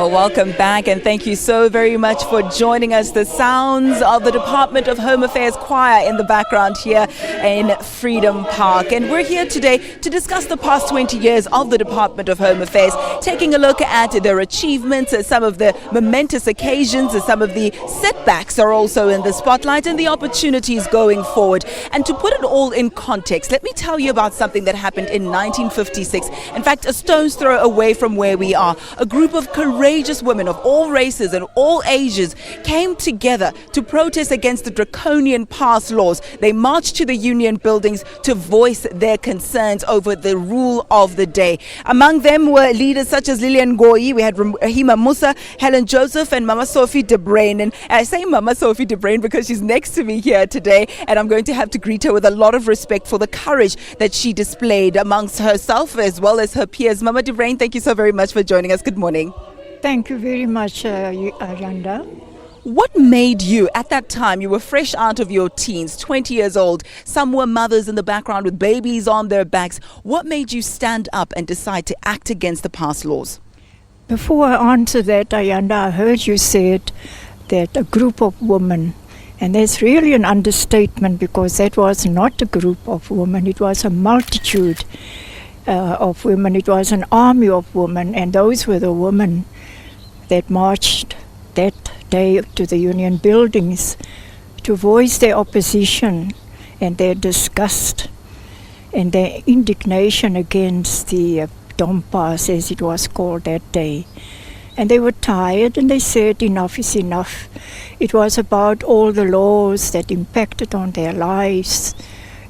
Welcome back, and thank you so very much for joining us. The sounds of the Department of Home Affairs Choir in the background here in Freedom Park. And we're here today to discuss the past 20 years of the Department of Home Affairs, taking a look at their achievements, some of the momentous occasions, some of the setbacks are also in the spotlight, and the opportunities going forward. And to put it all in context, let me tell you about something that happened in 1956. In fact, a stone's throw away from where we are. A group of courageous women of all races and all ages came together to protest against the draconian pass laws. They marched to the union buildings to voice their concerns over the rule of the day. Among them were leaders such as Lillian Ngoyi, we had Rahima Musa, Helen Joseph, and Mama Sophie de Bruyn. And I say Mama Sophie de Bruyn because she's next to me here today, and I'm going to have to greet her with a lot of respect for the courage that she displayed amongst herself as well as her peers. Mama de Bruyn, thank you so very much for joining us. Good morning. Thank you very much, Yanda. What made you, at that time, you were fresh out of your teens, 20 years old, some were mothers in the background with babies on their backs. What made you stand up and decide to act against the pass laws? Before I answer that, Ayanda, I heard you said that a group of women, and that's really an understatement because that was not a group of women, it was a multitude of women, it was an army of women, and those were the women that marched that day to the union buildings to voice their opposition and their disgust and their indignation against the Dom Pass, as it was called that day. And they were tired and they said enough is enough. It was about all the laws that impacted on their lives.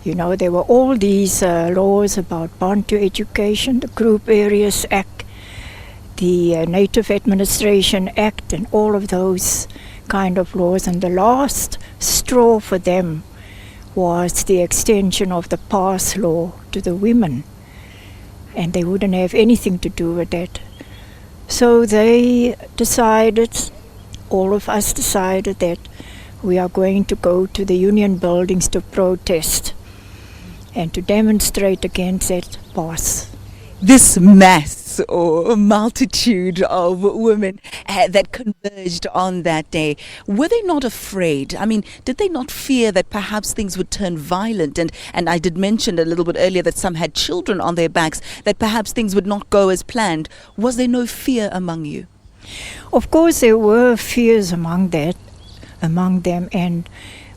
You know, there were all these laws about Bantu education, the Group Areas Act, the Native Administration Act, and all of those kind of laws. And the last straw for them was the extension of the pass law to the women. And they wouldn't have anything to do with that. So they decided, all of us decided that we are going to go to the union buildings to protest and to demonstrate against that pass. This mass or multitude of women that converged on that day, were they not afraid? I mean, did they not fear that perhaps things would turn violent? And I did mention a little bit earlier that some had children on their backs, that perhaps things would not go as planned. Was there no fear among you? Of course there were fears among them, and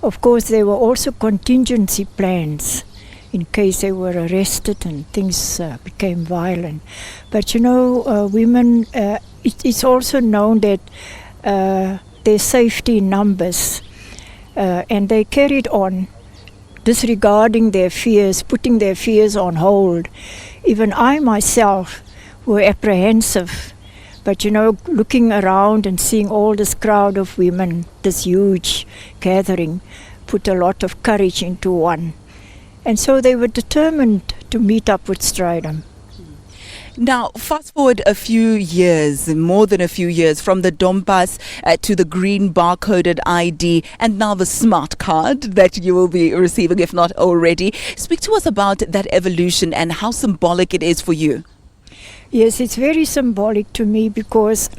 of course there were also contingency plans in case they were arrested and things became violent. But you know, women, it's also known that there's safety in numbers, and they carried on disregarding their fears, putting their fears on hold. Even I myself were apprehensive, but you know, looking around and seeing all this crowd of women, this huge gathering, put a lot of courage into one. And so they were determined to meet up with Stridham. Now, fast forward a few years, more than a few years, from the Dom Pass to the green barcoded ID and now the smart card that you will be receiving, if not already. Speak to us about that evolution and how symbolic it is for you. Yes, it's very symbolic to me because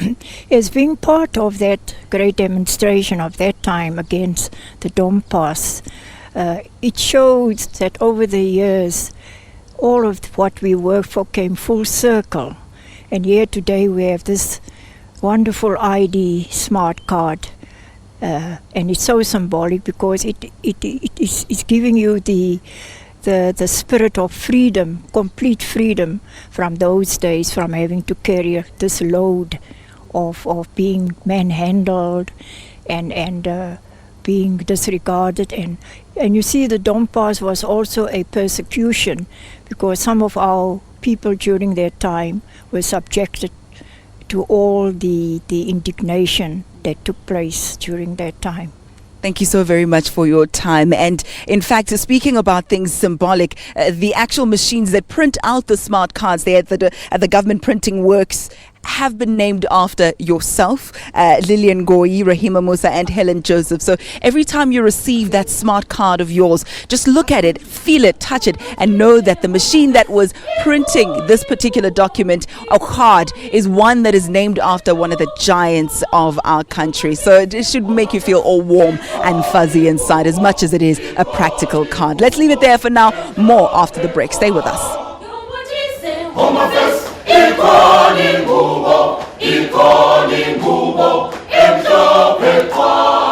as being part of that great demonstration of that time against the Dom Pass, it shows that over the years, all of what we worked for came full circle. And here today we have this wonderful ID smart card. And it's so symbolic because it is giving you the spirit of freedom, complete freedom from those days, from having to carry this load of being manhandled and being disregarded. And you see, the Dom Pass was also a persecution because some of our people during that time were subjected to all the indignation that took place during that time. Thank you so very much for your time. And in fact, speaking about things symbolic, the actual machines that print out the smart cards there at the government printing works have been named after yourself, Lillian Goyi, Rahima Musa and Helen Joseph. So every time you receive that smart card of yours, just look at it, feel it, touch it, and know that the machine that was printing this particular document or card is one that is named after one of the giants of our country. So it should make you feel all warm and fuzzy inside as much as it is a practical card. Let's leave it there for now. More after the break. Stay with us. Ikoni ngubo, emhlophe qha.